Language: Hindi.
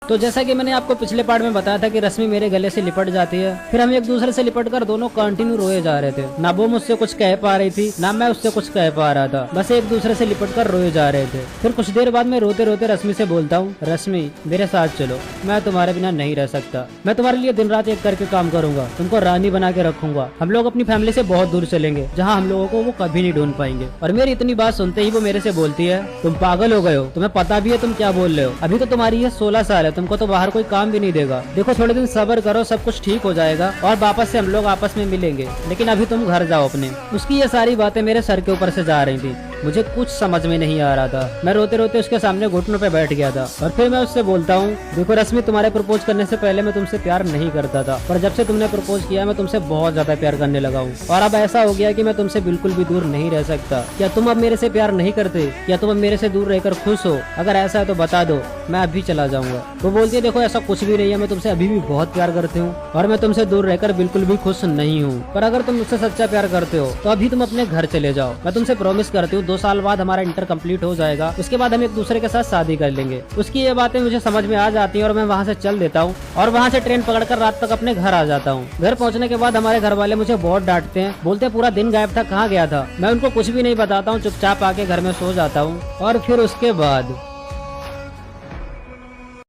तो जैसा कि मैंने आपको पिछले पार्ट में बताया था कि रश्मि मेरे गले से लिपट जाती है, फिर हम एक दूसरे से लिपट कर दोनों कंटिन्यू रोए जा रहे थे। ना वो मुझसे कुछ कह पा रही थी, ना मैं उससे कुछ कह पा रहा था, बस एक दूसरे से लिपट कर रोए जा रहे थे। फिर कुछ देर बाद मैं रोते रोते रश्मि से बोलता हूँ, रश्मि मेरे साथ चलो, मैं तुम्हारे बिना नहीं रह सकता। मैं तुम्हारे लिए दिन रात एक करके काम करूंगा, तुमको रानी बना के रखूंगा। हम लोग अपनी फैमिली से बहुत दूर चलेंगे, जहाँ हम लोगों को वो कभी नहीं ढूंढ पाएंगे। और मेरी इतनी बात सुनते ही वो मेरे से बोलती है, तुम पागल हो गए हो, तुम्हें पता भी है तुम क्या बोल रहे हो। अभी तो तुम्हारी ये 16 साल है, तुमको तो बाहर कोई काम भी नहीं देगा। देखो थोड़े दिन सब्र करो, सब कुछ ठीक हो जाएगा और वापस से हम लोग आपस में मिलेंगे, लेकिन अभी तुम घर जाओ अपने। उसकी ये सारी बातें मेरे सर के ऊपर से जा रही थी, मुझे कुछ समझ में नहीं आ रहा था। मैं रोते रोते उसके सामने घुटनों पे बैठ गया था और फिर मैं उससे बोलता हूँ, देखो रश्मि, तुम्हारे प्रपोज करने से पहले मैं तुमसे प्यार नहीं करता था, पर जब से तुमने प्रपोज किया मैं तुमसे बहुत ज्यादा प्यार करने लगा हूँ और अब ऐसा हो गया कि मैं तुमसे बिल्कुल भी दूर नहीं रह सकता। क्या तुम अब मेरे से प्यार नहीं करते? क्या तुम अब मेरे से दूर रहकर खुश हो? अगर ऐसा है तो बता दो, मैं अभी चला जाऊंगा। वो बोलती है, देखो ऐसा कुछ भी नहीं है, मैं तुमसे अभी भी बहुत प्यार करती हूँ और मैं तुमसे दूर रहकर बिल्कुल भी खुश नहीं हूँ। पर अगर तुम मुझसे सच्चा प्यार करते हो तो अभी तुम अपने घर चले जाओ। मैं तुमसे प्रॉमिस करती हूँ 2 साल बाद हमारा इंटर कंप्लीट हो जाएगा, उसके बाद हम एक दूसरे के साथ शादी कर लेंगे। उसकी ये बातें मुझे समझ में आ जाती है और मैं वहाँ से चल देता हूँ और वहाँ से ट्रेन पकड़कर रात तक अपने घर आ जाता हूँ। घर पहुँचने के बाद हमारे घर वाले मुझे बहुत डांटते हैं, बोलते पूरा दिन गायब था, कहाँ गया था। मैं उनको कुछ भी नहीं बताता हूँ, चुपचाप आके घर में सो जाता हूँ और फिर उसके बाद